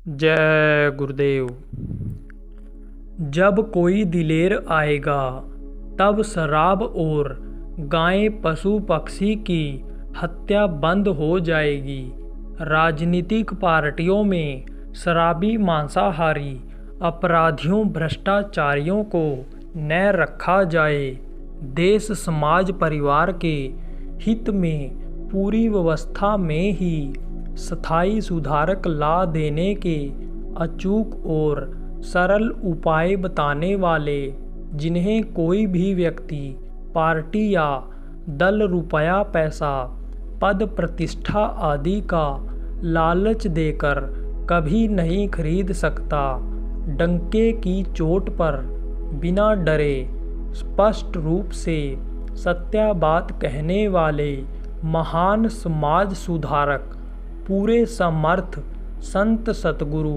जय गुरुदेव। जब कोई दिलेर आएगा तब शराब और गाय पशु पक्षी की हत्या बंद हो जाएगी। राजनीतिक पार्टियों में शराबी मांसाहारी अपराधियों भ्रष्टाचारियों को न रखा जाए। देश समाज परिवार के हित में पूरी व्यवस्था में ही स्थायी सुधारक ला देने के अचूक और सरल उपाय बताने वाले, जिन्हें कोई भी व्यक्ति पार्टी या दल रुपया पैसा पद प्रतिष्ठा आदि का लालच देकर कभी नहीं खरीद सकता। डंके की चोट पर बिना डरे स्पष्ट रूप से सत्य बात कहने वाले महान समाज सुधारक पूरे समर्थ संत सतगुरु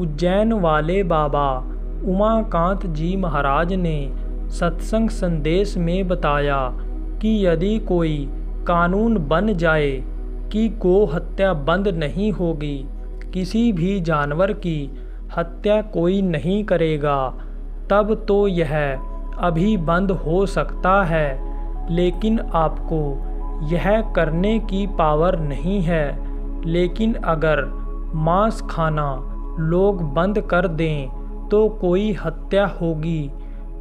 उज्जैन वाले बाबा उमाकांत जी महाराज ने सत्संग संदेश में बताया कि यदि कोई कानून बन जाए कि गो हत्या बंद नहीं होगी, किसी भी जानवर की हत्या कोई नहीं करेगा, तब तो यह अभी बंद हो सकता है। लेकिन आपको यह करने की पावर नहीं है। लेकिन अगर मांस खाना लोग बंद कर दें तो कोई हत्या होगी,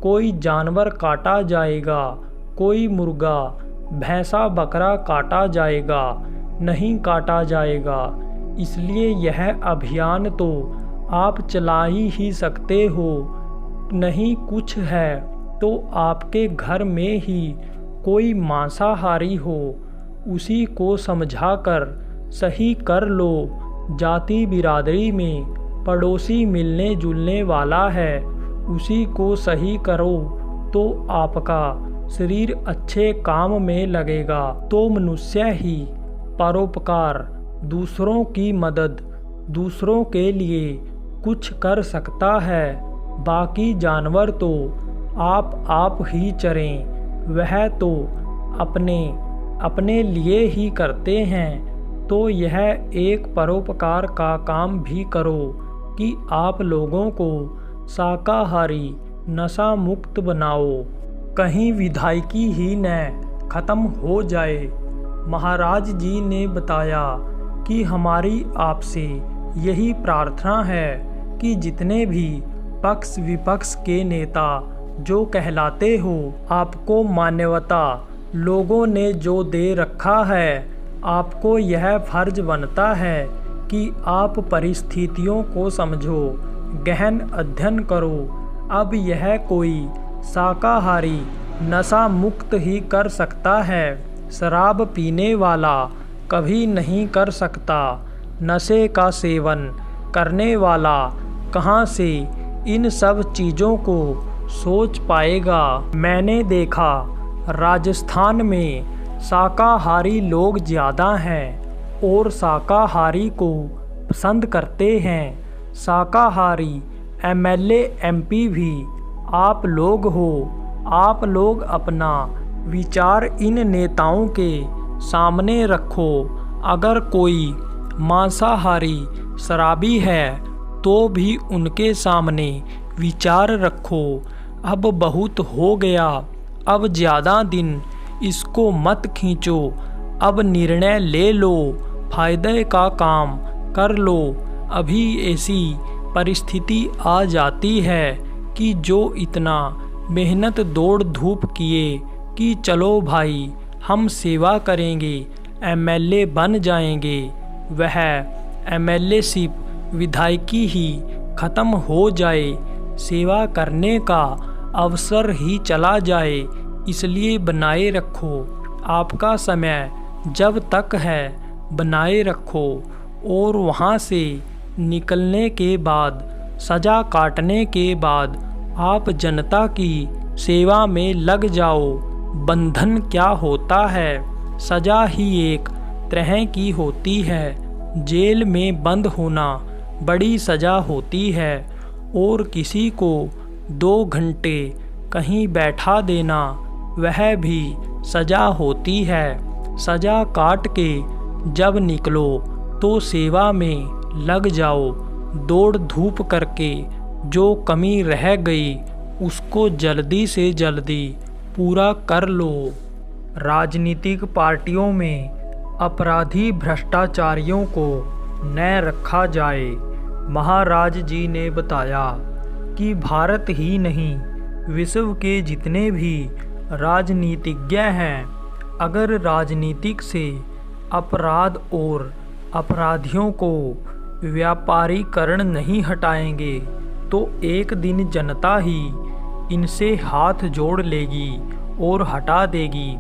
कोई जानवर काटा जाएगा, कोई मुर्गा भैंसा बकरा काटा जाएगा, नहीं काटा जाएगा। इसलिए यह अभियान तो आप चला ही सकते हो। नहीं कुछ है तो आपके घर में ही कोई मांसाहारी हो, उसी को समझाकर सही कर लो। जाति बिरादरी में पड़ोसी मिलने जुलने वाला है, उसी को सही करो तो आपका शरीर अच्छे काम में लगेगा। तो मनुष्य ही परोपकार, दूसरों की मदद, दूसरों के लिए कुछ कर सकता है। बाकी जानवर तो आप ही चरें, वह तो अपने लिए ही करते हैं। तो यह एक परोपकार का काम भी करो कि आप लोगों को शाकाहारी नशा मुक्त बनाओ, कहीं विधायकी ही न खत्म हो जाए। महाराज जी ने बताया कि हमारी आपसे यही प्रार्थना है कि जितने भी पक्ष विपक्ष के नेता जो कहलाते हो, आपको मान्यता लोगों ने जो दे रखा है, आपको यह फर्ज बनता है कि आप परिस्थितियों को समझो, गहन अध्ययन करो। अब यह कोई शाकाहारी नशा मुक्त ही कर सकता है, शराब पीने वाला कभी नहीं कर सकता। नशे का सेवन करने वाला कहाँ से इन सब चीज़ों को सोच पाएगा। मैंने देखा राजस्थान में शाकाहारी लोग ज़्यादा हैं और शाकाहारी को पसंद करते हैं। शाकाहारी एमएलए एमपी भी आप लोग हो। आप लोग अपना विचार इन नेताओं के सामने रखो। अगर कोई मांसाहारी शराबी है तो भी उनके सामने विचार रखो। अब बहुत हो गया, अब ज़्यादा दिन इसको मत खींचो। अब निर्णय ले लो, फायदे का काम कर लो। अभी ऐसी परिस्थिति आ जाती है कि जो इतना मेहनत दौड़ धूप किए कि चलो भाई हम सेवा करेंगे, एमएलए बन जाएंगे, वह एमएलए शिप विधायकी ही खत्म हो जाए, सेवा करने का अवसर ही चला जाए। इसलिए बनाए रखो, आपका समय जब तक है बनाए रखो। और वहाँ से निकलने के बाद, सज़ा काटने के बाद आप जनता की सेवा में लग जाओ। बंधन क्या होता है, सज़ा ही एक तरह की होती है। जेल में बंद होना बड़ी सज़ा होती है और किसी को 2 घंटे कहीं बैठा देना वह भी सज़ा होती है। सज़ा काट के जब निकलो तो सेवा में लग जाओ। दौड़ धूप करके जो कमी रह गई उसको जल्दी से जल्दी पूरा कर लो। राजनीतिक पार्टियों में अपराधी भ्रष्टाचारियों को न रखा जाए। महाराज जी ने बताया कि भारत ही नहीं, विश्व के जितने भी राजनीतिज्ञ हैं, अगर राजनीतिक से अपराध और अपराधियों को व्यापारीकरण नहीं हटाएंगे तो एक दिन जनता ही इनसे हाथ जोड़ लेगी और हटा देगी,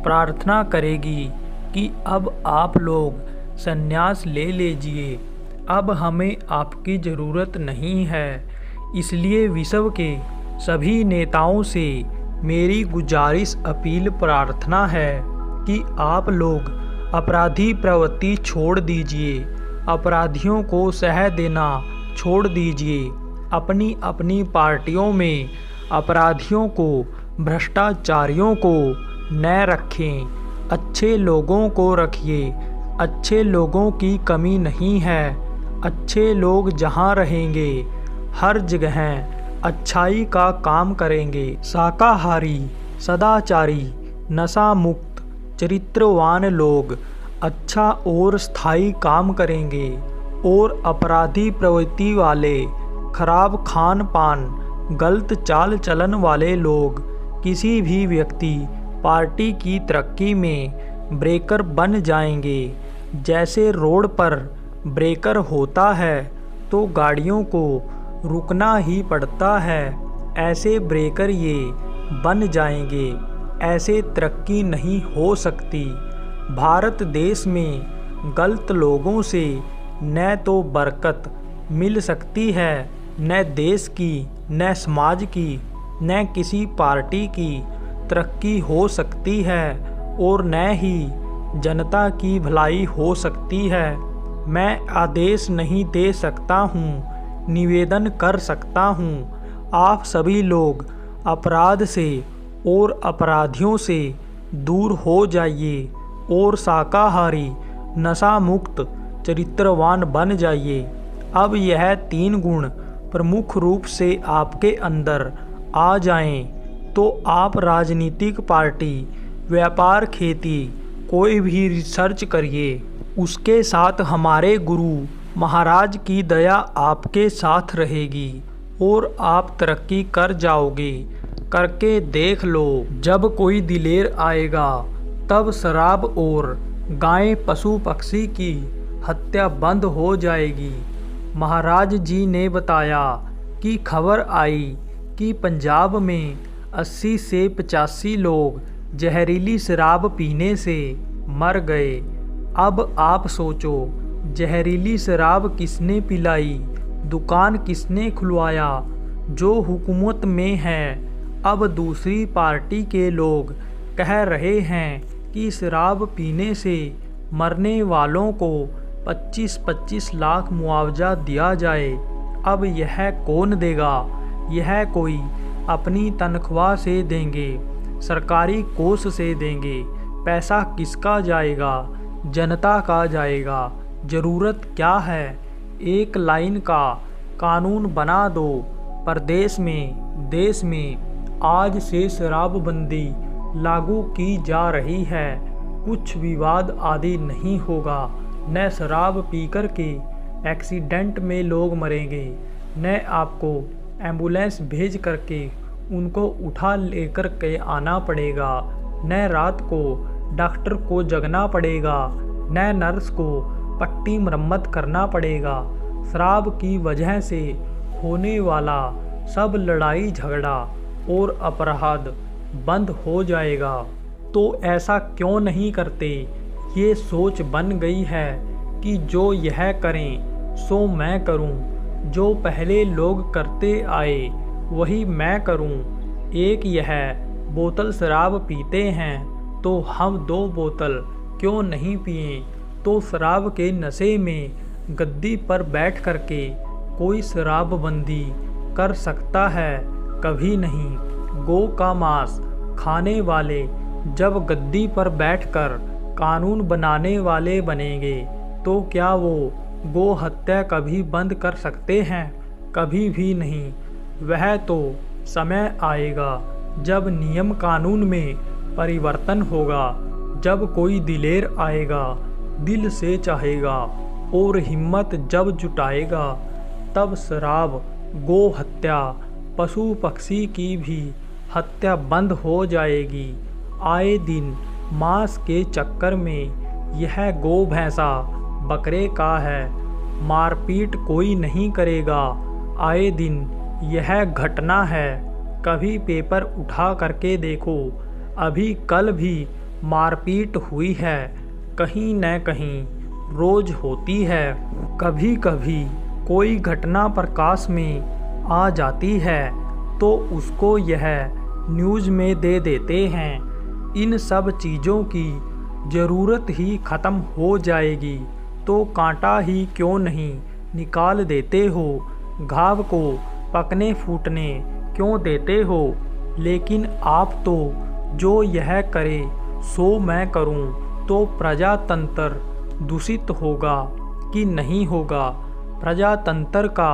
प्रार्थना करेगी कि अब आप लोग संन्यास ले लीजिए, अब हमें आपकी ज़रूरत नहीं है। इसलिए विश्व के सभी नेताओं से मेरी गुजारिश, अपील, प्रार्थना है कि आप लोग अपराधी प्रवृत्ति छोड़ दीजिए, अपराधियों को सह देना छोड़ दीजिए, अपनी अपनी पार्टियों में अपराधियों को, भ्रष्टाचारियों को न रखें, अच्छे लोगों को रखिए। अच्छे लोगों की कमी नहीं है। अच्छे लोग जहाँ रहेंगे हर जगह अच्छाई का काम करेंगे। शाकाहारी, सदाचारी, नशा मुक्त, चरित्रवान लोग अच्छा और स्थायी काम करेंगे और अपराधी प्रवृत्ति वाले, खराब खान पान, गलत चाल चलन वाले लोग किसी भी व्यक्ति, पार्टी की तरक्की में ब्रेकर बन जाएंगे। जैसे रोड पर ब्रेकर होता है तो गाड़ियों को रुकना ही पड़ता है, ऐसे ब्रेकर ये बन जाएंगे। ऐसे तरक्की नहीं हो सकती। भारत देश में गलत लोगों से न तो बरकत मिल सकती है, न देश की, न समाज की, न किसी पार्टी की तरक्की हो सकती है और न ही जनता की भलाई हो सकती है। मैं आदेश नहीं दे सकता हूँ, निवेदन कर सकता हूँ, आप सभी लोग अपराध से और अपराधियों से दूर हो जाइए और शाकाहारी, नशा मुक्त, चरित्रवान बन जाइए। अब यह 3 गुण प्रमुख रूप से आपके अंदर आ जाएं तो आप राजनीतिक पार्टी, व्यापार, खेती, कोई भी रिसर्च करिए, उसके साथ हमारे गुरु महाराज की दया आपके साथ रहेगी और आप तरक्की कर जाओगे। करके देख लो। जब कोई दिलेर आएगा तब शराब और गाय, पशु पक्षी की हत्या बंद हो जाएगी। महाराज जी ने बताया कि खबर आई कि पंजाब में 80 से 85 लोग जहरीली शराब पीने से मर गए। अब आप सोचो, जहरीली शराब किसने पिलाई, दुकान किसने खुलवाया? जो हुकूमत में है। अब दूसरी पार्टी के लोग कह रहे हैं कि शराब पीने से मरने वालों को 25-25 लाख मुआवजा दिया जाए। अब यह कौन देगा? यह कोई अपनी तनख्वाह से देंगे, सरकारी कोष से देंगे। पैसा किसका जाएगा? जनता का जाएगा। ज़रूरत क्या है? एक लाइन का कानून बना दो। प्रदेश में, देश में आज से शराबबंदी लागू की जा रही है। कुछ विवाद आदि नहीं होगा। न शराब पीकर के एक्सीडेंट में लोग मरेंगे, न आपको एम्बुलेंस भेज करके उनको उठा लेकर के आना पड़ेगा, न रात को डॉक्टर को जगना पड़ेगा, न नर्स को पट्टी मरम्मत करना पड़ेगा। शराब की वजह से होने वाला सब लड़ाई झगड़ा और अपराध बंद हो जाएगा। तो ऐसा क्यों नहीं करते? ये सोच बन गई है कि जो यह करें सो मैं करूं, जो पहले लोग करते आए वही मैं करूं। एक यह बोतल शराब पीते हैं तो हम 2 बोतल क्यों नहीं पिएं? तो शराब के नशे में गद्दी पर बैठ करके कोई शराबबंदी कर सकता है? कभी नहीं। गौ का मांस खाने वाले जब गद्दी पर बैठकर कानून बनाने वाले बनेंगे तो क्या वो गो हत्या कभी बंद कर सकते हैं? कभी भी नहीं। वह तो समय आएगा जब नियम कानून में परिवर्तन होगा, जब कोई दिलेर आएगा, दिल से चाहेगा और हिम्मत जब जुटाएगा, तब शराब, गो हत्या, पशु पक्षी की भी हत्या बंद हो जाएगी। आए दिन मांस के चक्कर में यह गो भैंसा बकरे का है, मारपीट कोई नहीं करेगा। आए दिन यह घटना है, कभी पेपर उठा करके देखो, अभी कल भी मारपीट हुई है, कहीं न कहीं रोज होती है। कभी कभी कोई घटना प्रकाश में आ जाती है तो उसको यह न्यूज़ में दे देते हैं। इन सब चीज़ों की ज़रूरत ही ख़त्म हो जाएगी तो कांटा ही क्यों नहीं निकाल देते हो, घाव को पकने फूटने क्यों देते हो। लेकिन आप तो जो यह करे सो मैं करूं, तो प्रजातंत्र दूषित होगा कि नहीं होगा? प्रजातंत्र का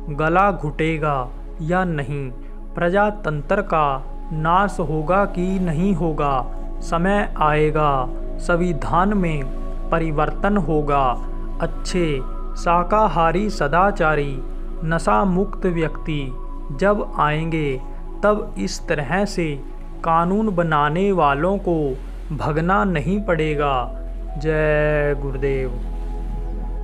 गला घुटेगा या नहीं? प्रजातंत्र का नाश होगा कि नहीं होगा? समय आएगा, संविधान में परिवर्तन होगा, अच्छे शाकाहारी सदाचारी नशा मुक्त व्यक्ति जब आएंगे, तब इस तरह से कानून बनाने वालों को भगना नहीं पड़ेगा। जय गुरुदेव।